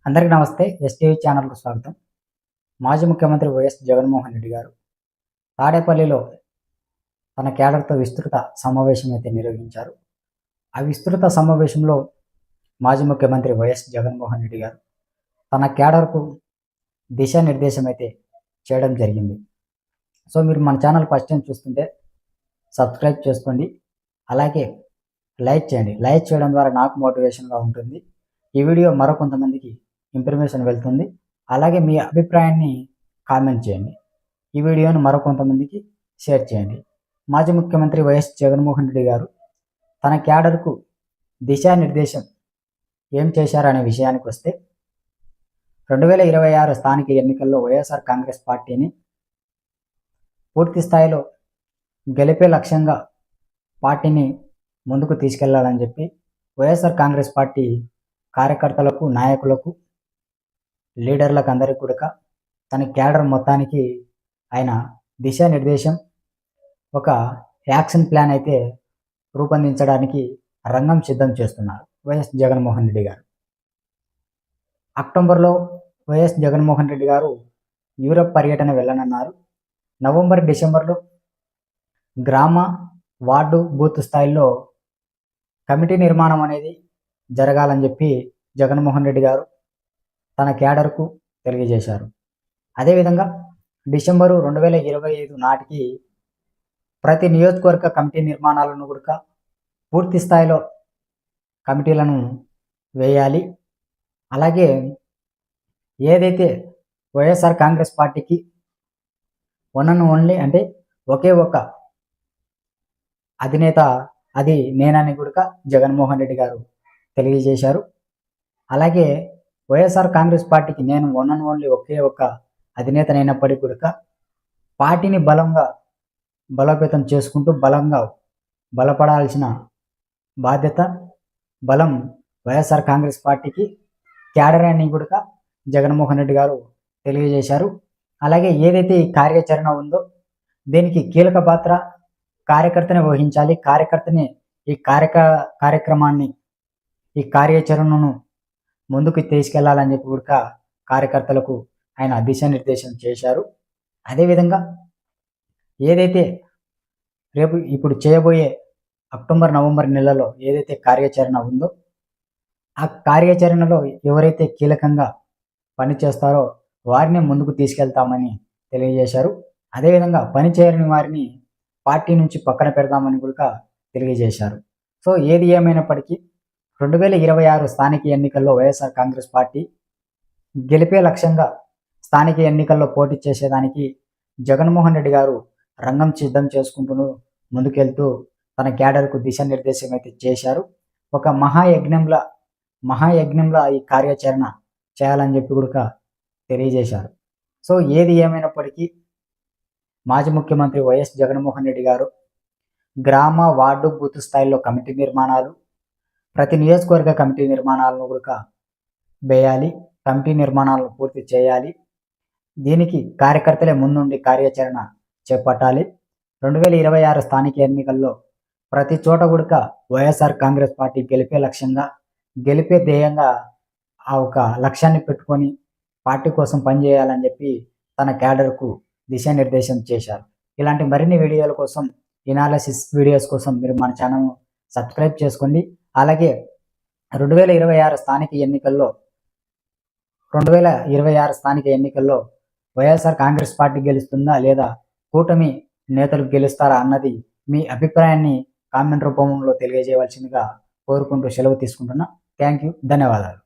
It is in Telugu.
అందరికీ నమస్తే. ఎస్టీవీ ఛానల్కు స్వాగతం. మాజీ ముఖ్యమంత్రి వైఎస్ జగన్మోహన్ రెడ్డి గారు తాడేపల్లిలో తన క్యాడర్తో విస్తృత సమావేశం అయితే నిర్వహించారు. ఆ విస్తృత సమావేశంలో మాజీ ముఖ్యమంత్రి వైఎస్ జగన్మోహన్ రెడ్డి గారు తన క్యాడర్కు దిశానిర్దేశం అయితే చేయడం జరిగింది. సో మీరు మన ఛానల్ ఫస్ట్ టైం చూస్తుంటే సబ్స్క్రైబ్ చేసుకోండి, అలాగే లైక్ చేయండి. లైక్ చేయడం ద్వారా నాకు మోటివేషన్గా ఉంటుంది. ఈ వీడియో మరో కొంతమందికి ఇన్ఫర్మేషన్ వెళ్తుంది. అలాగే మీ అభిప్రాయాన్ని కామెంట్ చేయండి. ఈ వీడియోను మరో కొంతమందికి షేర్ చేయండి. మాజీ ముఖ్యమంత్రి వైఎస్ జగన్మోహన్ రెడ్డి గారు తన క్యాడర్కు దిశానిర్దేశం ఏం చేశారనే విషయానికి వస్తే 2026 స్థానిక ఎన్నికల్లో వైఎస్ఆర్ కాంగ్రెస్ పార్టీని పూర్తి స్థాయిలో గెలిపే లక్ష్యంగా పార్టీని ముందుకు తీసుకెళ్లాలని చెప్పి వైఎస్ఆర్ కాంగ్రెస్ పార్టీ కార్యకర్తలకు, నాయకులకు, లీడర్లకు అందరికీ కూడా తన క్యాడర్ మొత్తానికి ఆయన దిశానిర్దేశం, ఒక యాక్షన్ ప్లాన్ అయితే రూపొందించడానికి రంగం సిద్ధం చేస్తున్నారు వైఎస్ జగన్మోహన్ రెడ్డి గారు. అక్టోబర్లో వైఎస్ జగన్మోహన్ రెడ్డి గారు యూరప్ పర్యటన వెళ్ళనున్నారు. నవంబర్, డిసెంబర్లో గ్రామ, వార్డు, బూత్ స్థాయిలో కమిటీ నిర్మాణం అనేది జరగాలని చెప్పి జగన్మోహన్ రెడ్డి గారు తన క్యాడర్కు తెలియజేశారు. అదేవిధంగా డిసెంబరు 2025 నాటికి ప్రతి నియోజకవర్గ కమిటీ నిర్మాణాలను కూడా పూర్తి స్థాయిలో కమిటీలను వేయాలి. అలాగే ఏదైతే వైఎస్ఆర్ కాంగ్రెస్ పార్టీకి వన్ అండ్ ఓన్లీ అంటే ఒకే ఒక అధినేత, అది నేనని కూడా జగన్మోహన్ రెడ్డి గారు తెలియజేశారు. అలాగే వైఎస్ఆర్ కాంగ్రెస్ పార్టీకి నేను వన్ అండ్ ఓన్లీ ఒకే ఒక అధినేతనైనప్పటికీ కూడా పార్టీని బలోపేతం చేసుకుంటూ బలపడాల్సిన బాధ్యత, బలం వైఎస్ఆర్ కాంగ్రెస్ పార్టీకి క్యాడర్ అని కూడా జగన్మోహన్ రెడ్డి గారు తెలియజేశారు. అలాగే ఏదైతే ఈ కార్యాచరణ ఉందో దీనికి కీలక పాత్ర కార్యకర్తనే వహించాలి. కార్యకర్తనే ఈ కార్యక్రమాన్ని, ఈ కార్యాచరణను ముందుకు తీసుకెళ్లాలని చెప్పి కూడా కార్యకర్తలకు ఆయన దిశానిర్దేశం చేశారు. అదేవిధంగా ఏదైతే ఇప్పుడు చేయబోయే అక్టోబర్, నవంబర్ నెలలో ఏదైతే కార్యాచరణ ఉందో ఆ కార్యాచరణలో ఎవరైతే కీలకంగా పనిచేస్తారో వారిని ముందుకు తీసుకెళ్తామని తెలియజేశారు. అదేవిధంగా పనిచేయని వారిని పార్టీ నుంచి పక్కన పెడతామని కూడా తెలియజేశారు. సో ఏది ఏమైనప్పటికీ 2026 స్థానిక ఎన్నికల్లో వైఎస్ఆర్ కాంగ్రెస్ పార్టీ గెలిపే లక్ష్యంగా స్థానిక ఎన్నికల్లో పోటీ చేసేదానికి జగన్మోహన్ రెడ్డి గారు రంగం సిద్ధం చేసుకుంటూ ముందుకెళ్తూ తన క్యాడర్కు దిశానిర్దేశం అయితే చేశారు. ఒక మహాయజ్ఞంలా ఈ కార్యాచరణ చేయాలని చెప్పి కూడా తెలియజేశారు. సో ఏది ఏమైనప్పటికీ మాజీ ముఖ్యమంత్రి వైఎస్ జగన్మోహన్ రెడ్డి గారు గ్రామ, వార్డు, బూత్ స్థాయిలో కమిటీ నిర్మాణాలు, ప్రతి నియోజకవర్గ కమిటీ నిర్మాణాలను కూడా వేయాలి. కమిటీ నిర్మాణాలను పూర్తి చేయాలి. దీనికి కార్యకర్తలే ముందుండి కార్యాచరణ చేపట్టాలి. 2026 స్థానిక ఎన్నికల్లో ప్రతి చోట కూడా వైఎస్ఆర్ కాంగ్రెస్ పార్టీ గెలిపే ధ్యేయంగా ఆ ఒక లక్ష్యాన్ని పెట్టుకొని పార్టీ కోసం పనిచేయాలని చెప్పి తన క్యాడర్కు దిశానిర్దేశం చేశారు. ఇలాంటి మరిన్ని వీడియోల కోసం, ఎనాలిసిస్ వీడియోస్ కోసం మీరు మన ఛానల్ సబ్స్క్రైబ్ చేసుకోండి. అలాగే 2026 స్థానిక ఎన్నికల్లో వైఎస్ఆర్ కాంగ్రెస్ పార్టీ గెలుస్తుందా లేదా కూటమి నేతలు గెలుస్తారా అన్నది మీ అభిప్రాయాన్ని కామెంట్ రూపంలో తెలియజేయవలసిందిగా కోరుకుంటూ సెలవు తీసుకుంటున్నా. థ్యాంక్ యూ, ధన్యవాదాలు.